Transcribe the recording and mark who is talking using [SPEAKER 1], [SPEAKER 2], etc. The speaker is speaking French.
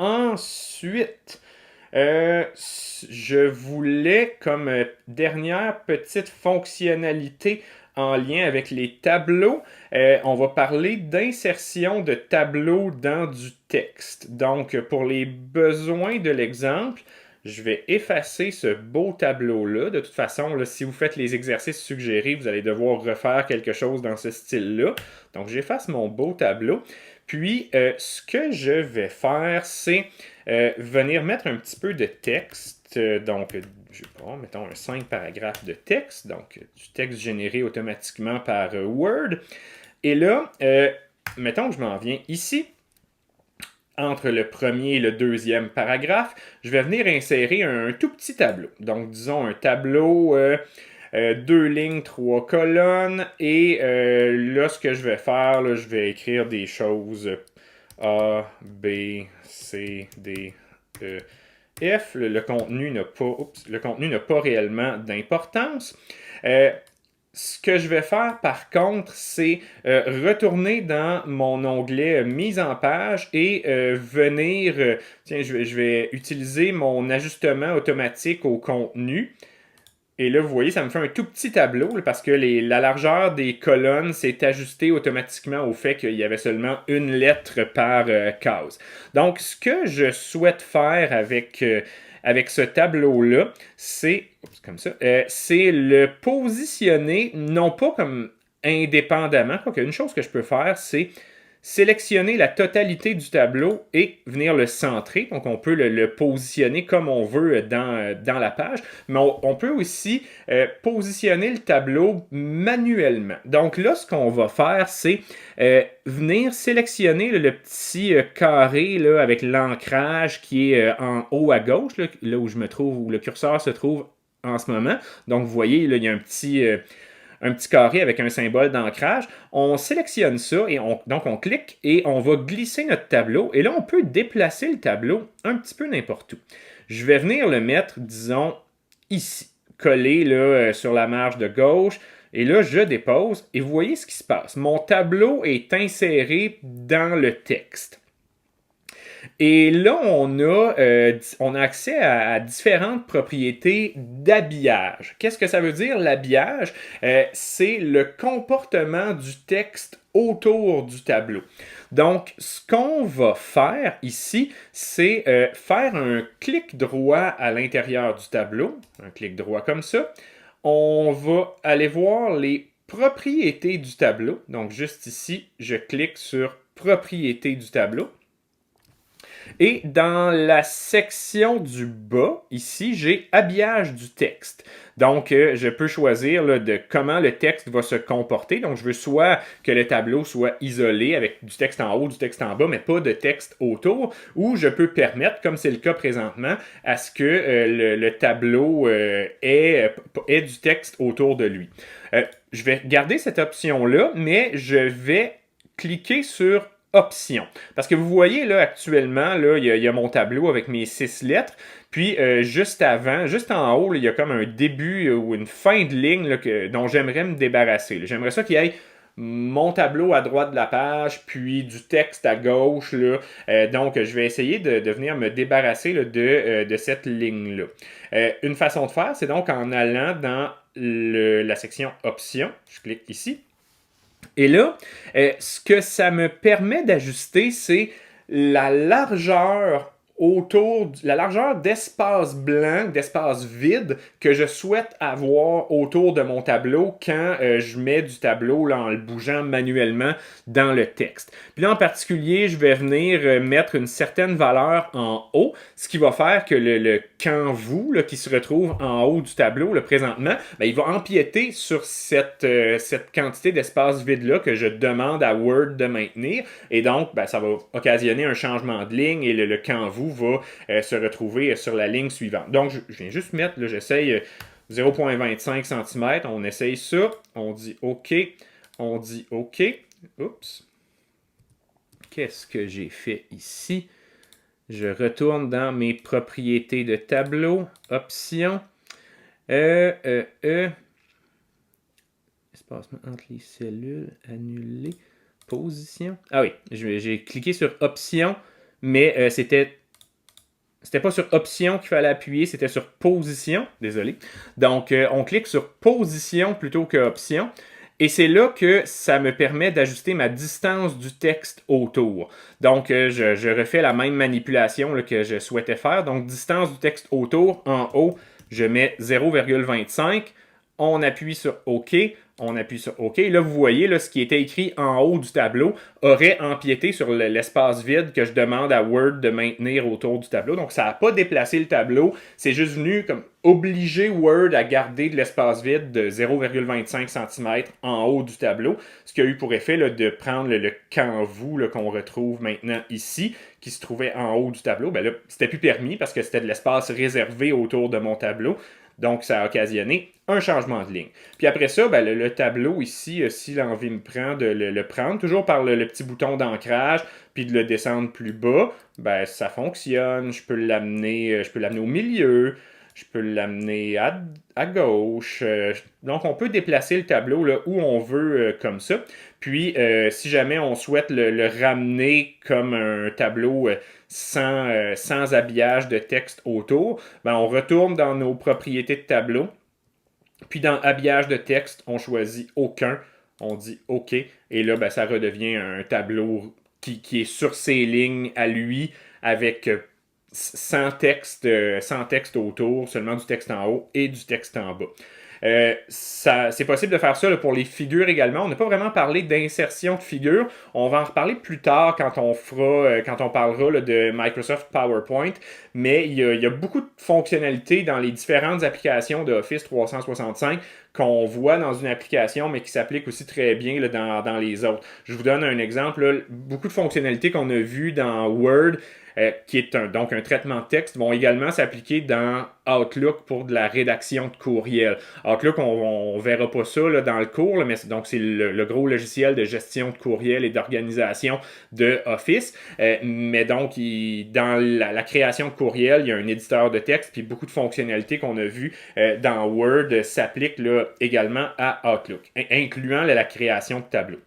[SPEAKER 1] Ensuite, je voulais comme dernière petite fonctionnalité en lien avec les tableaux, on va parler d'insertion de tableaux dans du texte. Donc, pour les besoins de l'exemple, je vais effacer ce beau tableau-là. De toute façon, là, si vous faites les exercices suggérés, vous allez devoir refaire quelque chose dans ce style-là. Donc, j'efface mon beau tableau. Puis, ce que je vais faire, c'est venir mettre un petit peu de texte. Donc, je sais pas, mettons un 5 paragraphes de texte. Donc, du texte généré automatiquement par Word. Et là, mettons que je m'en viens ici entre le premier et le deuxième paragraphe, je vais venir insérer un tout petit tableau. Donc, disons un tableau, deux lignes, trois colonnes. Et là, ce que je vais faire, là, je vais écrire des choses A, B, C, D, E, F. Le contenu n'a pas réellement d'importance. Ce que je vais faire par contre, c'est retourner dans mon onglet mise en page et venir, tiens, je vais utiliser mon ajustement automatique au contenu. Et là, vous voyez, ça me fait un tout petit tableau là, parce que la largeur des colonnes s'est ajustée automatiquement au fait qu'il y avait seulement une lettre par case. Donc, ce que je souhaite faire avec ce tableau-là, c'est comme ça, c'est le positionner non pas comme indépendamment, quoique une chose que je peux faire, c'est sélectionner la totalité du tableau et venir le centrer. Donc, on peut le positionner comme on veut dans la page, mais on peut aussi positionner le tableau manuellement. Donc là, ce qu'on va faire, c'est venir sélectionner le petit carré là, avec l'ancrage qui est en haut à gauche, là où je me trouve, où le curseur se trouve en ce moment. Donc, vous voyez, là, il y a un petit carré avec un symbole d'ancrage. On sélectionne ça et donc on clique et on va glisser notre tableau. Et là, on peut déplacer le tableau un petit peu n'importe où. Je vais venir le mettre, disons, ici, collé là, sur la marge de gauche. Et là, je dépose et vous voyez ce qui se passe. Mon tableau est inséré dans le texte. Et là, on a accès à différentes propriétés d'habillage. Qu'est-ce que ça veut dire, l'habillage? C'est le comportement du texte autour du tableau. Donc, ce qu'on va faire ici, c'est faire un clic droit à l'intérieur du tableau, un clic droit comme ça. On va aller voir les propriétés du tableau. Donc, juste ici, je clique sur propriétés du tableau. Et dans la section du bas, ici, j'ai habillage du texte. Donc, je peux choisir là, de comment le texte va se comporter. Donc, je veux soit que le tableau soit isolé avec du texte en haut, du texte en bas, mais pas de texte autour. Ou je peux permettre, comme c'est le cas présentement, à ce que le tableau ait du texte autour de lui. Je vais garder cette option-là, mais je vais cliquer sur options. Parce que vous voyez là actuellement, là, il y a mon tableau avec mes 6 lettres. Puis juste avant, juste en haut, là, il y a comme un début ou une fin de ligne là, dont j'aimerais me débarrasser. J'aimerais ça qu'il y ait mon tableau à droite de la page, puis du texte à gauche. Là. Donc, je vais essayer de venir me débarrasser là, de cette ligne-là. Une façon de faire, c'est donc en allant dans la section options. Je clique ici. Et là, ce que ça me permet d'ajuster, c'est la largeur la largeur d'espace blanc, d'espace vide que je souhaite avoir autour de mon tableau quand je mets du tableau là, en le bougeant manuellement dans le texte. Puis là, en particulier, je vais venir mettre une certaine valeur en haut, ce qui va faire que le quand vous, là, qui se retrouve en haut du tableau là, présentement, ben, il va empiéter sur cette quantité d'espace vide-là que je demande à Word de maintenir. Et donc, ben, ça va occasionner un changement de ligne et le quand vous va se retrouver sur la ligne suivante. Donc, je viens juste mettre, là, j'essaye 0,25 cm. On essaye ça. On dit OK. On dit OK. Oups. Qu'est-ce que j'ai fait ici? Je retourne dans mes propriétés de tableau. Options. Espacement entre les cellules. Annuler. Position. Ah oui, j'ai cliqué sur options, mais c'était C'était pas sur option qu'il fallait appuyer, c'était sur position. Désolé. Donc, on clique sur position plutôt que option. Et c'est là que ça me permet d'ajuster ma distance du texte autour. Donc, je refais la même manipulation là, que je souhaitais faire. Donc, distance du texte autour, en haut, je mets 0,25. On appuie sur OK. On appuie sur OK. Là, vous voyez, là, ce qui était écrit en haut du tableau aurait empiété sur l'espace vide que je demande à Word de maintenir autour du tableau. Donc, ça n'a pas déplacé le tableau. C'est juste venu comme obliger Word à garder de l'espace vide de 0,25 cm en haut du tableau. Ce qui a eu pour effet là, de prendre le canvou qu'on retrouve maintenant ici, qui se trouvait en haut du tableau. Ben là, c'était plus permis parce que c'était de l'espace réservé autour de mon tableau. Donc, ça a occasionné un changement de ligne. Puis après ça, ben, le tableau ici, si l'envie me prend de le prendre, toujours par le petit bouton d'ancrage, puis de le descendre plus bas, ben, ça fonctionne. Je peux l'amener au milieu, je peux l'amener à gauche. Donc, on peut déplacer le tableau là, où on veut comme ça. Puis, si jamais on souhaite le ramener comme un tableau sans habillage de texte autour, ben, on retourne dans nos propriétés de tableau. Puis, dans habillage de texte, on choisit aucun. On dit OK. Et là, ben, ça redevient un tableau qui est sur ses lignes à lui avec sans texte autour, seulement du texte en haut et du texte en bas. C'est possible de faire ça là, pour les figures également. On n'a pas vraiment parlé d'insertion de figures. On va en reparler plus tard quand on parlera là, de Microsoft PowerPoint. Mais il y a beaucoup de fonctionnalités dans les différentes applications de Office 365 qu'on voit dans une application, mais qui s'applique aussi très bien là, dans les autres. Je vous donne un exemple. Là, beaucoup de fonctionnalités qu'on a vues dans Word, qui est donc un traitement de texte, vont également s'appliquer dans Outlook pour de la rédaction de courriel. Outlook, on ne verra pas ça là, dans le cours, là, mais donc c'est le gros logiciel de gestion de courriel et d'organisation de Office. Mais donc, dans la création de courriel, il y a un éditeur de texte, puis beaucoup de fonctionnalités qu'on a vues dans Word s'appliquent là, également à Outlook, incluant la création de tableaux.